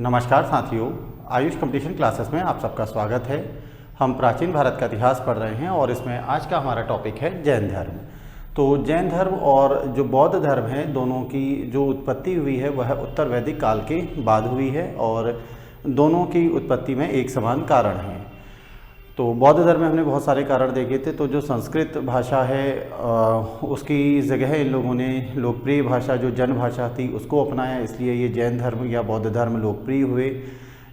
नमस्कार साथियों, Ayush competition classes में आप सबका स्वागत है। हम प्राचीन भारत का इतिहास पढ़ रहे हैं और इसमें आज का हमारा टॉपिक है जैन धर्म। तो जैन धर्म और जो बौद्ध धर्म है, दोनों की जो उत्पत्ति हुई है वह उत्तर वैदिक काल के बाद हुई है और दोनों की उत्पत्ति में एक समान कारण है। तो बौद्ध धर्म में हमने बहुत सारे कारण देखे थे। तो जो संस्कृत भाषा है उसकी जगह इन लोगों ने लोकप्रिय भाषा जो जन भाषा थी उसको अपनाया, इसलिए ये जैन धर्म या बौद्ध धर्म लोकप्रिय हुए।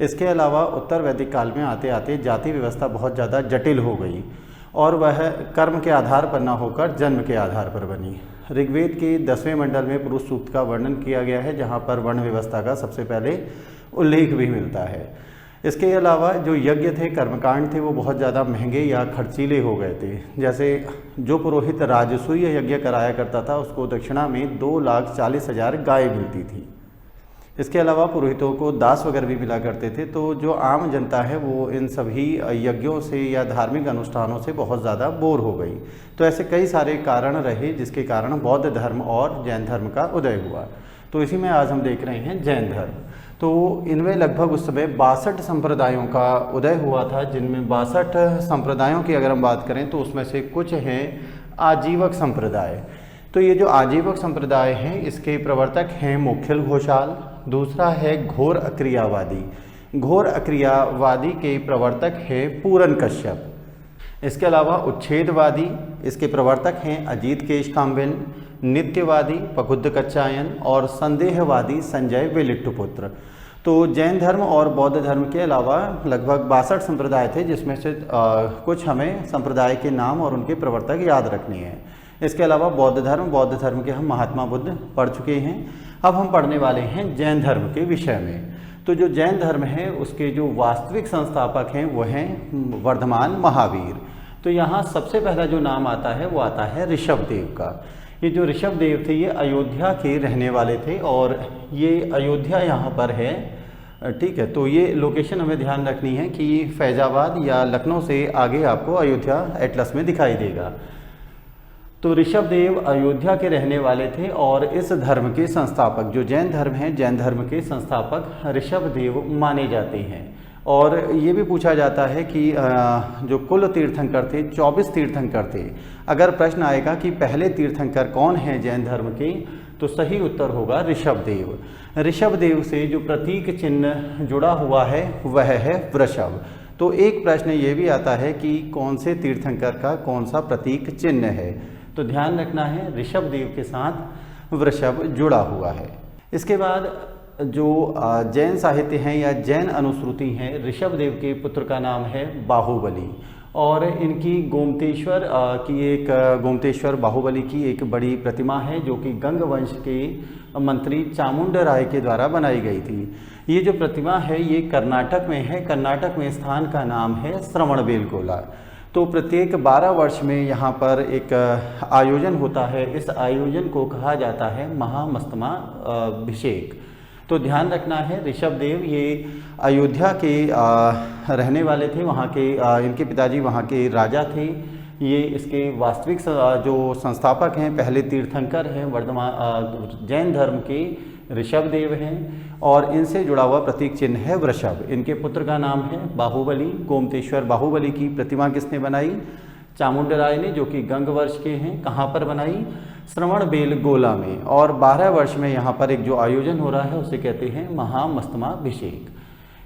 इसके अलावा उत्तर वैदिक काल में आते आते जाति व्यवस्था बहुत ज़्यादा जटिल हो गई और वह कर्म के आधार पर न होकर जन्म के आधार पर बनी। ऋग्वेद के 10वें मंडल में पुरुष सूक्त का वर्णन किया गया है, जहाँ पर वर्ण व्यवस्था का सबसे पहले उल्लेख भी मिलता है। इसके अलावा जो यज्ञ थे, कर्मकांड थे, वो बहुत ज़्यादा महंगे या खर्चीले हो गए थे। जैसे जो पुरोहित राजसूय यज्ञ कराया करता था उसको दक्षिणा में 2,40,000 गाय मिलती थी। इसके अलावा पुरोहितों को दास वगैरह भी मिला करते थे। तो जो आम जनता है वो इन सभी यज्ञों से या धार्मिक अनुष्ठानों से बहुत ज़्यादा बोर हो गई। तो ऐसे कई सारे कारण रहे जिसके कारण बौद्ध धर्म और जैन धर्म का उदय हुआ। तो इसी में आज हम देख रहे हैं जैन धर्म। तो इनमें लगभग उस समय 62 संप्रदायों का उदय हुआ था, जिनमें 62 संप्रदायों की अगर हम बात करें तो उसमें से कुछ हैं आजीवक संप्रदाय। तो ये जो आजीवक संप्रदाय हैं इसके प्रवर्तक हैं मोक्षल घोषाल। दूसरा है घोर अक्रियावादी। घोर अक्रियावादी के प्रवर्तक है पूरन कश्यप। इसके अलावा उच्छेदवादी, इसके प्रवर्तक हैं अजीत केश काम्बिन। नित्यवादी पकुद्ध कच्चायन और संदेहवादी संजय वेलिट्टुपुत्र। तो जैन धर्म और बौद्ध धर्म के अलावा लगभग 62 संप्रदाय थे, जिसमें से कुछ हमें संप्रदाय के नाम और उनके प्रवर्तक याद रखने हैं। इसके अलावा बौद्ध धर्म के हम महात्मा बुद्ध पढ़ चुके हैं। अब हम पढ़ने वाले हैं जैन धर्म के विषय में। तो जो जैन धर्म है उसके जो वास्तविक संस्थापक हैं वो हैं वर्धमान महावीर। तो यहाँ सबसे पहला जो नाम आता है वो आता है ऋषभदेव का। ये जो ऋषभदेव थे ये अयोध्या के रहने वाले थे और ये अयोध्या यहाँ पर है, ठीक है। तो ये लोकेशन हमें ध्यान रखनी है कि फैजाबाद या लखनऊ से आगे आपको अयोध्या एटलस में दिखाई देगा। तो ऋषभदेव अयोध्या के रहने वाले थे और इस धर्म के संस्थापक जो जैन धर्म है, जैन धर्म के संस्थापक ऋषभदेव माने जाते हैं। और ये भी पूछा जाता है कि जो कुल तीर्थंकर थे 24 तीर्थंकर थे। अगर प्रश्न आएगा कि पहले तीर्थंकर कौन है जैन धर्म के, तो सही उत्तर होगा ऋषभदेव। ऋषभदेव से जो प्रतीक चिन्ह जुड़ा हुआ है वह है वृषभ। तो एक प्रश्न ये भी आता है कि कौन से तीर्थंकर का कौन सा प्रतीक चिन्ह है, तो ध्यान रखना है ऋषभदेव के साथ वृषभ जुड़ा हुआ है। इसके बाद जो जैन साहित्य हैं या जैन अनुश्रुति हैं, ऋषभदेव के पुत्र का नाम है बाहुबली और इनकी गोमतेश्वर बाहुबली की एक बड़ी प्रतिमा है जो कि गंग वंश के मंत्री चामुंड राय के द्वारा बनाई गई थी। ये जो प्रतिमा है ये कर्नाटक में है। कर्नाटक में स्थान का नाम है श्रवणबेलगोला। तो प्रत्येक 12 वर्ष में यहाँ पर एक आयोजन होता है। इस आयोजन को कहा जाता है महामस्तमा अभिषेक। तो ध्यान रखना है ऋषभदेव ये अयोध्या के रहने वाले थे। वहाँ के इनके पिताजी वहाँ के राजा थे। ये इसके वास्तविक जो संस्थापक हैं, पहले तीर्थंकर हैं वर्धमान जैन धर्म के ऋषभदेव हैं और इनसे जुड़ा हुआ प्रतीक चिन्ह है वृषभ। इनके पुत्र का नाम है बाहुबली। गोमतेश्वर बाहुबली की प्रतिमा किसने बनाई? चामुंड राय ने, जो कि गंग वर्ष के हैं। कहाँ पर बनाई? श्रवणबेलगोला में। और 12 वर्ष में यहाँ पर एक जो आयोजन हो रहा है उसे कहते हैं महामस्तमाभिषेक।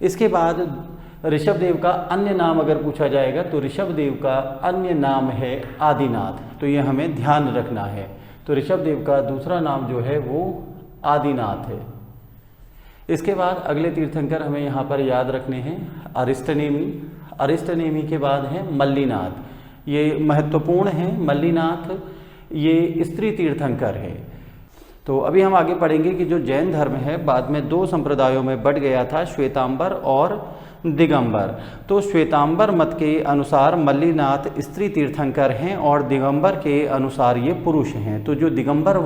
इसके बाद ऋषभदेव का अन्य नाम अगर पूछा जाएगा तो ऋषभदेव का अन्य नाम है आदिनाथ। तो ये हमें ध्यान रखना है। तो ऋषभदेव का दूसरा नाम जो है वो आदिनाथ है। इसके बाद अगले तीर्थंकर हमें यहाँ पर याद रखने हैं अरिष्टनेमी। अरिष्टनेमी के बाद है मल्लीनाथ। ये महत्वपूर्ण है। मल्लीनाथ ये स्त्री तीर्थंकर है। तो अभी हम आगे पढ़ेंगे कि जो जैन धर्म है बाद में 2 संप्रदायों में बढ़ गया था, श्वेतांबर और दिगंबर। तो श्वेतांबर मत के अनुसार मल्लीनाथ स्त्री तीर्थंकर हैं और दिगंबर के अनुसार ये पुरुष हैं। तो जो दिगंबर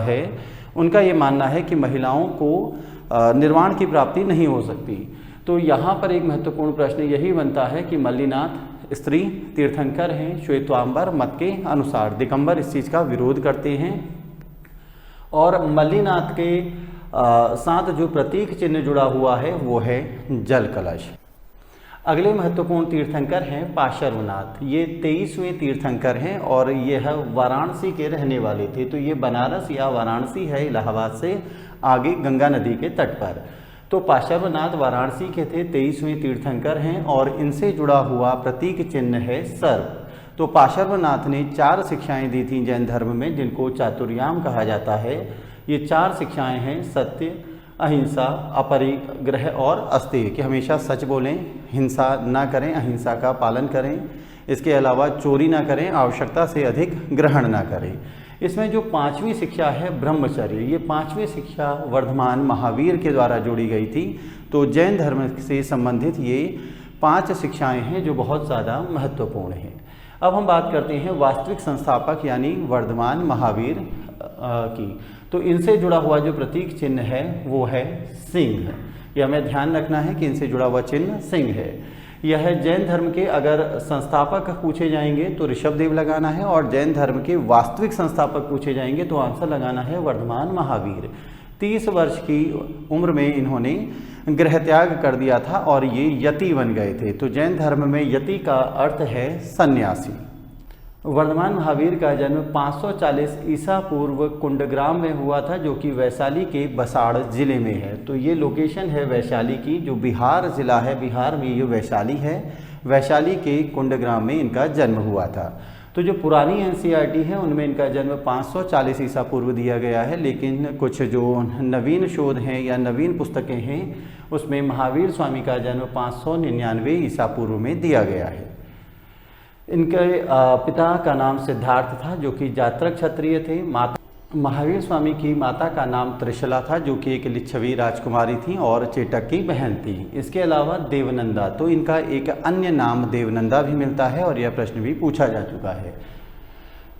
है उनका ये मानना है कि महिलाओं को निर्वाण की प्राप्ति नहीं हो सकती। तो यहाँ पर एक महत्वपूर्ण प्रश्न यही बनता है कि मल्लीनाथ स्त्री तीर्थंकर हैं श्वेतांबर मत के अनुसार। दिगंबर इस चीज़ का विरोध करते हैं और मल्लीनाथ के साथ जो प्रतीक चिन्ह जुड़ा हुआ है वो है जल कलश। अगले महत्वपूर्ण तीर्थंकर हैं पार्श्वनाथ। ये 23वें तीर्थंकर हैं और यह वाराणसी के रहने वाले थे। तो ये बनारस या वाराणसी है इलाहाबाद से आगे गंगा नदी के तट पर। तो पार्श्वनाथ वाराणसी के थे, 23वें तीर्थंकर हैं और इनसे जुड़ा हुआ प्रतीक चिन्ह है सर्प। तो पार्श्वनाथ ने 4 शिक्षाएं दी थी जैन धर्म में, जिनको चातुर्याम कहा जाता है। ये 4 शिक्षाएं हैं सत्य, अहिंसा, अपरिग्रह और अस्तेय, कि हमेशा सच बोलें, हिंसा ना करें, अहिंसा का पालन करें। इसके अलावा चोरी ना करें, आवश्यकता से अधिक ग्रहण ना करें। इसमें जो 5वीं शिक्षा है ब्रह्मचर्य, ये 5वीं शिक्षा वर्धमान महावीर के द्वारा जोड़ी गई थी। तो जैन धर्म से संबंधित ये 5 शिक्षाएं हैं जो बहुत ज़्यादा महत्वपूर्ण हैं। अब हम बात करते हैं वास्तविक संस्थापक यानी वर्धमान महावीर की। तो इनसे जुड़ा हुआ जो प्रतीक चिन्ह है वो है सिंह। ये हमें ध्यान रखना है कि इनसे जुड़ा हुआ चिन्ह सिंह है। यह जैन धर्म के अगर संस्थापक पूछे जाएंगे तो ऋषभदेव लगाना है, और जैन धर्म के वास्तविक संस्थापक पूछे जाएंगे तो आंसर लगाना है वर्धमान महावीर। 30 वर्ष की उम्र में इन्होंने गृह त्याग कर दिया था और ये यति बन गए थे। तो जैन धर्म में यति का अर्थ है सन्यासी। वर्धमान महावीर का जन्म 540 ईसा पूर्व कुंडग्राम में हुआ था, जो कि वैशाली के बसाड़ जिले में है। तो ये लोकेशन है वैशाली की, जो बिहार जिला है, बिहार में ये वैशाली है। वैशाली के कुंडग्राम में इनका जन्म हुआ था। तो जो पुरानी एनसीईआरटी है उनमें इनका जन्म 540 ईसा पूर्व दिया गया है, लेकिन कुछ जो नवीन शोध हैं या नवीन पुस्तकें हैं उसमें महावीर स्वामी का जन्म 599 ईसा पूर्व में दिया गया है। इनके पिता का नाम सिद्धार्थ था, जो कि जात्रक क्षत्रिय थे। महावीर स्वामी की माता का नाम त्रिशला था, जो कि एक लिच्छवी राजकुमारी थी और चेटक की बहन थी। इसके अलावा देवनंदा, तो इनका एक अन्य नाम देवनंदा भी मिलता है और यह प्रश्न भी पूछा जा चुका है।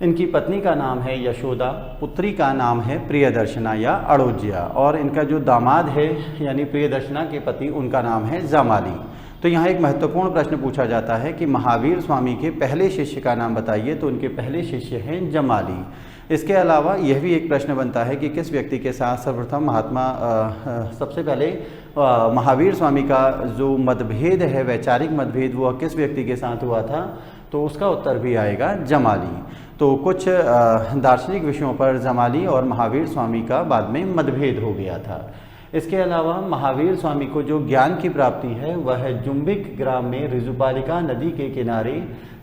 इनकी पत्नी का नाम है यशोदा, पुत्री का नाम है प्रियदर्शना या अड़ोज्या, और इनका जो दामाद है यानी प्रियदर्शना के पति उनका नाम है जामाली। तो यहाँ एक महत्वपूर्ण प्रश्न पूछा जाता है कि महावीर स्वामी के पहले शिष्य का नाम बताइए, तो उनके पहले शिष्य हैं जमाली। इसके अलावा यह भी एक प्रश्न बनता है कि किस व्यक्ति के साथ सर्वप्रथम सबसे पहले महावीर स्वामी का जो मतभेद है, वैचारिक मतभेद, वो किस व्यक्ति के साथ हुआ था, तो उसका उत्तर भी आएगा जमाली। तो कुछ दार्शनिक विषयों पर जमाली और महावीर स्वामी का बाद में मतभेद हो गया था। इसके अलावा महावीर स्वामी को जो ज्ञान की प्राप्ति है वह जुम्बिक ग्राम में ऋजुपालिका नदी के किनारे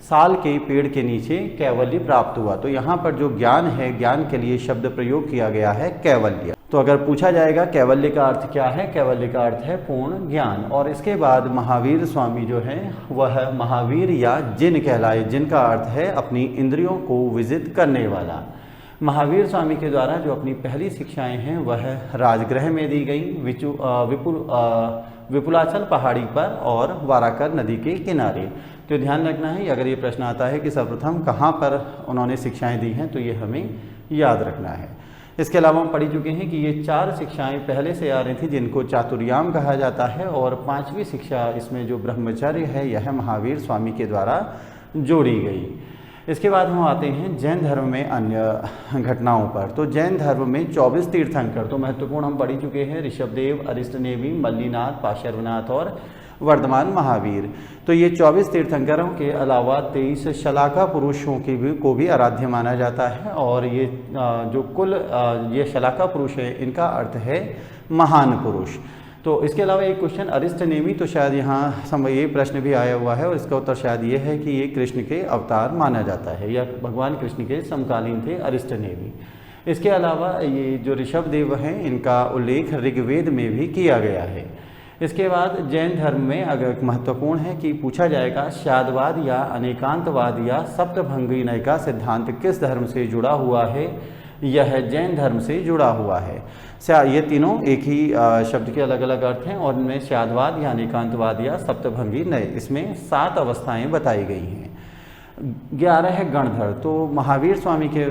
साल के पेड़ के नीचे कैवल्य प्राप्त हुआ। तो यहाँ पर जो ज्ञान है, ज्ञान के लिए शब्द प्रयोग किया गया है कैवल्य। तो अगर पूछा जाएगा कैवल्य का अर्थ क्या है, कैवल्य का अर्थ है पूर्ण ज्ञान। और इसके बाद महावीर स्वामी जो है वह महावीर या जिन कहलाए, जिनका अर्थ है अपनी इंद्रियों को विजित करने वाला। महावीर स्वामी के द्वारा जो अपनी पहली शिक्षाएं हैं वह राजगृह में दी गई, विपुलाचल पहाड़ी पर और वाराकर नदी के किनारे। तो ध्यान रखना है, अगर ये प्रश्न आता है कि सर्वप्रथम कहाँ पर उन्होंने शिक्षाएं दी हैं, तो ये हमें याद रखना है। इसके अलावा हम पढ़ चुके हैं कि ये 4 शिक्षाएं पहले से आ रही थी जिनको चातुर्याम कहा जाता है, और 5वीं शिक्षा इसमें जो ब्रह्मचर्य है यह महावीर स्वामी के द्वारा जोड़ी गई। इसके बाद हम आते हैं जैन धर्म में अन्य घटनाओं पर। तो जैन धर्म में 24 तीर्थंकर तो महत्वपूर्ण हम पढ़ चुके हैं, ऋषभदेव, अरिष्टनेमि, मल्लीनाथ, पार्श्वनाथ और वर्धमान महावीर। तो ये 24 तीर्थंकरों के अलावा 23 शलाका पुरुषों को भी आराध्य माना जाता है, और ये जो कुल ये शलाका पुरुष है इनका अर्थ है महान पुरुष। तो इसके अलावा एक क्वेश्चन अरिष्टनेमि, तो शायद यहाँ ये प्रश्न भी आया हुआ है और इसका उत्तर शायद ये है कि ये कृष्ण के अवतार माना जाता है या भगवान कृष्ण के समकालीन थे अरिष्टनेमि। इसके अलावा ये जो ऋषभदेव हैं इनका उल्लेख ऋग्वेद में भी किया गया है। इसके बाद जैन धर्म में अगर महत्वपूर्ण है कि पूछा जाएगा शादवाद या अनेकांतवाद या सप्तभंगी नय का सिद्धांत किस धर्म से जुड़ा हुआ है, यह जैन धर्म से जुड़ा हुआ है। ये तीनों एक ही शब्द के अलग अलग अर्थ हैं, और इनमें शादवाद या अनेकांतवाद या सप्तभंगी नय, इसमें 7 अवस्थाएं बताई गई हैं। 11 है गणधर। तो महावीर स्वामी के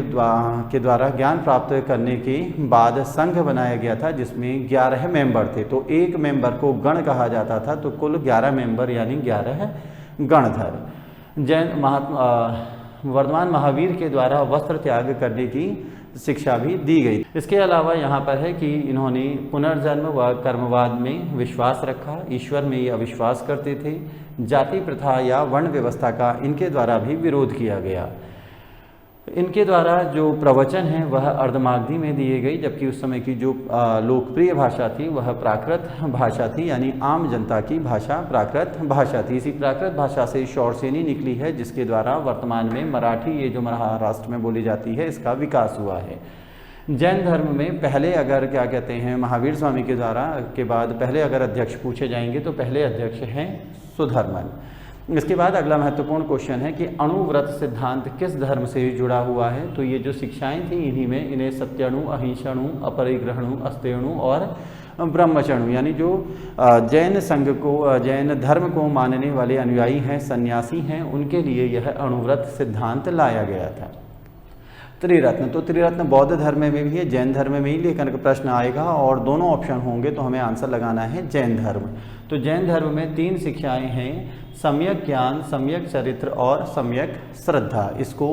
द्वारा ज्ञान प्राप्त करने के बाद संघ बनाया गया था जिसमें 11 मेंबर थे। तो एक मेंबर को गण कहा जाता था, तो कुल 11 मेंबर यानी 11 गणधर। जैन वर्धमान महावीर के द्वारा वस्त्र त्याग करने की शिक्षा भी दी गई। इसके अलावा यहाँ पर है कि इन्होंने पुनर्जन्म व कर्मवाद में विश्वास रखा, ईश्वर में ये अविश्वास करते थे। जाति प्रथा या वर्ण व्यवस्था का इनके द्वारा भी विरोध किया गया। इनके द्वारा जो प्रवचन है वह अर्धमागधी में दिए गई, जबकि उस समय की जो लोकप्रिय भाषा थी वह प्राकृत भाषा थी, यानी आम जनता की भाषा प्राकृत भाषा थी। इसी प्राकृत भाषा से शौरसेनी निकली है, जिसके द्वारा वर्तमान में मराठी, ये जो महाराष्ट्र में बोली जाती है, इसका विकास हुआ है। जैन धर्म में पहले अगर क्या कहते हैं महावीर स्वामी के द्वारा के बाद पहले अगर अध्यक्ष पूछे जाएंगे तो पहले अध्यक्ष हैं सुधर्मन। इसके बाद अगला महत्वपूर्ण क्वेश्चन है कि अणुव्रत सिद्धांत किस धर्म से जुड़ा हुआ है। तो ये जो शिक्षाएं थी इन्हीं में इन्हें सत्याणु, अहिंसाणु, अपरिग्रहणु, अस्तेयणु और ब्रह्मचर्य, यानी जो जैन संघ को, जैन धर्म को मानने वाले अनुयायी हैं, सन्यासी हैं, उनके लिए यह अणुव्रत सिद्धांत लाया गया था। त्रिरत्न, तो त्रिरत्न बौद्ध धर्म में भी है, जैन धर्म में ही लेकर प्रश्न आएगा और दोनों ऑप्शन होंगे तो हमें आंसर लगाना है जैन धर्म। तो जैन धर्म में 3 शिक्षाएं हैं, सम्यक ज्ञान, सम्यक चरित्र और सम्यक श्रद्धा। इसको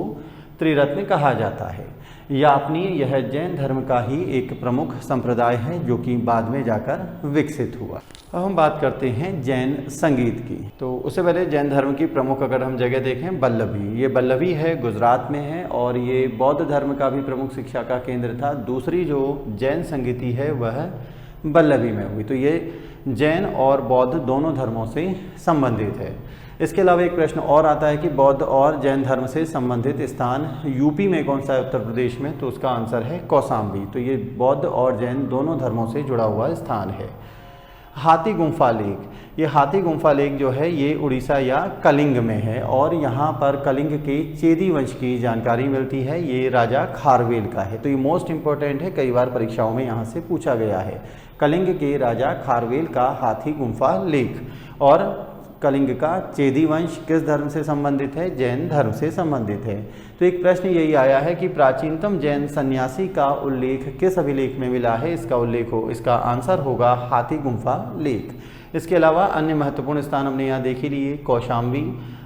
त्रिरत्न कहा जाता है। यापनीय यह जैन धर्म का ही एक प्रमुख संप्रदाय है जो कि बाद में जाकर विकसित हुआ। अब हम बात करते हैं जैन संगीत की। तो उससे पहले जैन धर्म की प्रमुख अगर हम जगह देखें, वल्लभी, ये वल्लभी है, गुजरात में है और ये बौद्ध धर्म का भी प्रमुख शिक्षा का केंद्र था। दूसरी जो जैन संगीति है वह वल्लभी में हुई। तो ये जैन और बौद्ध दोनों धर्मों से संबंधित है। इसके अलावा एक प्रश्न और आता है कि बौद्ध और जैन धर्म से संबंधित स्थान यूपी में कौन सा है, उत्तर प्रदेश में, तो उसका आंसर है कौशाम्बी। तो ये बौद्ध और जैन दोनों धर्मों से जुड़ा हुआ स्थान है। हाथी गुम्फा लेक, ये हाथी गुम्फा लेक जो है ये उड़ीसा या कलिंग में है और यहाँ पर कलिंग के चेदी वंश की जानकारी मिलती है। ये राजा खारवेल का है, तो ये मोस्ट इंपॉर्टेंट है, कई बार परीक्षाओं में यहाँ से पूछा गया है। कलिंग के राजा खारवेल का हाथी गुम्फा लेक। और कलिंग का चेदी वंश किस धर्म से संबंधित है, जैन धर्म से संबंधित है। तो एक प्रश्न यही आया है कि प्राचीनतम जैन सन्यासी का उल्लेख किस अभिलेख में मिला है, इसका आंसर होगा हाथी गुम्फा लेक। इसके अलावा अन्य महत्वपूर्ण स्थान हमने यहाँ देख ही लिए, कौशाम्बी,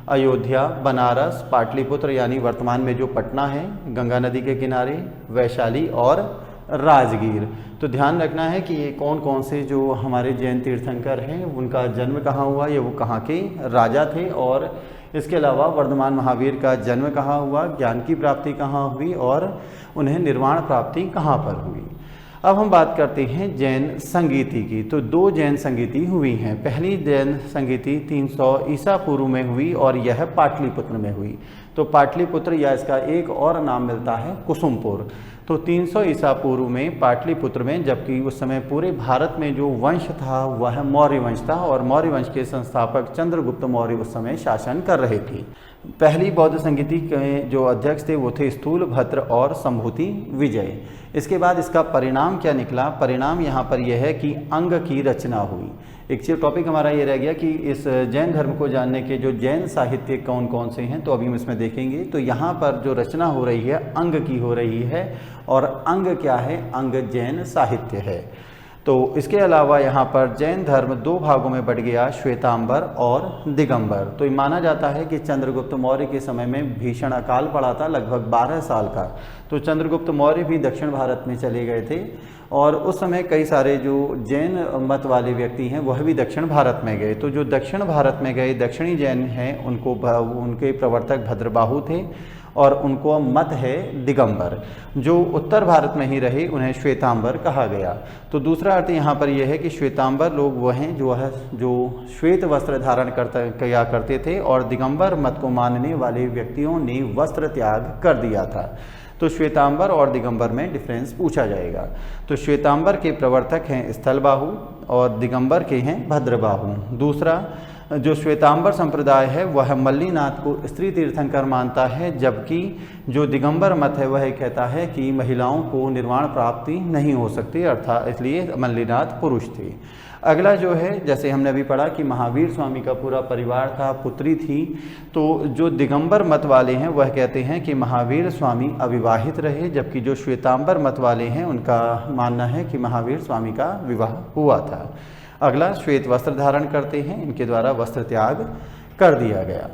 अयोध्या, बनारस, पाटलिपुत्र यानी वर्तमान में जो पटना है गंगा नदी के किनारे, वैशाली और राजगीर। तो ध्यान रखना है कि ये कौन कौन से जो हमारे जैन तीर्थंकर हैं उनका जन्म कहाँ हुआ, ये वो कहाँ के राजा थे, और इसके अलावा वर्धमान महावीर का जन्म कहाँ हुआ, ज्ञान की प्राप्ति कहाँ हुई और उन्हें निर्वाण प्राप्ति कहाँ पर हुई। अब हम बात करते हैं जैन संगीति की। तो 2 जैन संगीति हुई हैं। पहली जैन संगीति 300 ईसा पूर्व में हुई और यह पाटलिपुत्र में हुई। तो पाटलिपुत्र या इसका एक और नाम मिलता है कुसुमपुर। तो 300 ईसा पूर्व में पाटलिपुत्र में, जबकि उस समय पूरे भारत में जो वंश था वह मौर्य वंश था और मौर्य वंश के संस्थापक चंद्रगुप्त मौर्य उस समय शासन कर रहे थे। पहली बौद्ध संगीति के जो अध्यक्ष थे वो थे स्थूलभद्र और संभूति विजय। इसके बाद इसका परिणाम क्या निकला, परिणाम यहाँ पर यह है कि अंग की रचना हुई। एक चीज टॉपिक हमारा ये रह गया कि इस जैन धर्म को जानने के जो जैन साहित्य कौन कौन से हैं, तो अभी हम इसमें देखेंगे। तो यहाँ पर जो रचना हो रही है अंग की हो रही है और अंग क्या है, अंग जैन साहित्य है। तो इसके अलावा यहाँ पर जैन धर्म 2 भागों में बढ़ गया, श्वेतांबर और दिगंबर। तो ये माना जाता है कि चंद्रगुप्त मौर्य के समय में भीषण अकाल पड़ा था, लगभग 12 साल का। तो चंद्रगुप्त मौर्य भी दक्षिण भारत में चले गए थे और उस समय कई सारे जो जैन मत वाले व्यक्ति हैं वह भी दक्षिण भारत में गए। तो जो दक्षिण भारत में गए दक्षिणी जैन हैं उनके प्रवर्तक भद्रबाहु थे और उनको मत है दिगंबर। जो उत्तर भारत में ही रहे उन्हें श्वेतांबर कहा गया। तो दूसरा अर्थ यहाँ पर यह है कि श्वेतांबर लोग वह हैं जो श्वेत वस्त्र धारण किया करते थे और दिगंबर मत को मानने वाले व्यक्तियों ने वस्त्र त्याग कर दिया था। तो श्वेतांबर और दिगंबर में डिफरेंस पूछा जाएगा। तो श्वेतांबर के प्रवर्तक हैं स्थलबाहु और दिगंबर के हैं भद्रबाहु। दूसरा जो श्वेतांबर संप्रदाय है वह मल्लीनाथ को स्त्री तीर्थंकर मानता है, जबकि जो दिगंबर मत है वह कहता है कि महिलाओं को निर्वाण प्राप्ति नहीं हो सकती, अर्थात इसलिए मल्लीनाथ पुरुष थे। अगला जो है, जैसे हमने अभी पढ़ा कि महावीर स्वामी का पूरा परिवार था, पुत्री थी। तो जो दिगंबर मत वाले हैं वह कहते हैं कि महावीर स्वामी अविवाहित रहे, जबकि जो श्वेतांबर मत वाले हैं उनका मानना है कि महावीर स्वामी का विवाह हुआ था। अगला श्वेत वस्त्र धारण करते हैं, इनके द्वारा वस्त्र त्याग कर दिया गया।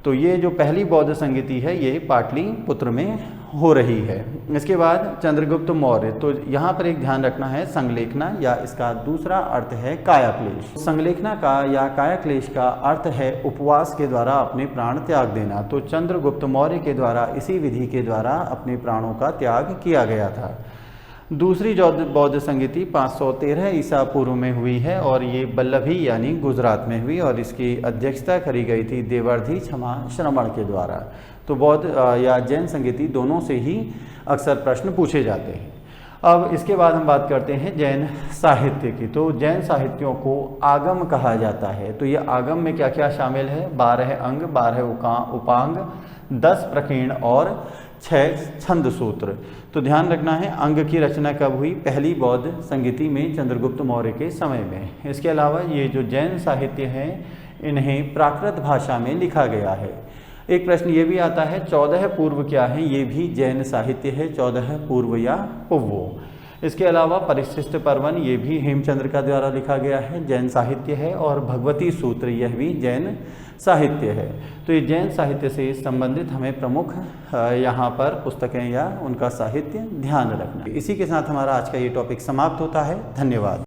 तो ये जो पहली बौद्ध संगीति है ये पाटलिपुत्र में हो रही है। इसके बाद चंद्रगुप्त मौर्य, तो यहाँ पर एक ध्यान रखना है, संलेखना या इसका दूसरा अर्थ है कायाक्लेश। संलेखना का या कायाक्लेश का अर्थ है उपवास के द्वारा अपने प्राण त्याग देना। तो चंद्रगुप्त मौर्य के द्वारा इसी विधि के द्वारा अपने प्राणों का त्याग किया गया था। दूसरी बौद्ध संगीति 513 ईसा पूर्व में हुई है और ये बल्लभी यानी गुजरात में हुई और इसकी अध्यक्षता करी गई थी देवर्धि क्षमा श्रमण के द्वारा। तो बौद्ध या जैन संगीति दोनों से ही अक्सर प्रश्न पूछे जाते हैं। अब इसके बाद हम बात करते हैं जैन साहित्य की। तो जैन साहित्यों को आगम कहा जाता है। तो ये आगम में क्या क्या शामिल है? 12 अंग, 12 उपांग, 10 प्रकीर्ण और 6 छंद सूत्र। तो ध्यान रखना है अंग की रचना कब हुई? पहली बौद्ध संगीति में चंद्रगुप्त मौर्य के समय में। इसके अलावा ये जो जैन साहित्य है इन्हें प्राकृत भाषा में लिखा गया है। एक प्रश्न ये भी आता है 14 पूर्व क्या है? ये भी जैन साहित्य है, 14 पूर्व या पुव्वो। इसके अलावा परिशिष्ट पर्वन ये भी हेमचंद्र का द्वारा लिखा गया है, जैन साहित्य है। और भगवती सूत्र यह भी जैन साहित्य है। तो ये जैन साहित्य से संबंधित हमें प्रमुख यहाँ पर पुस्तकें या उनका साहित्य ध्यान रखना। इसी के साथ हमारा आज का ये टॉपिक समाप्त होता है। धन्यवाद।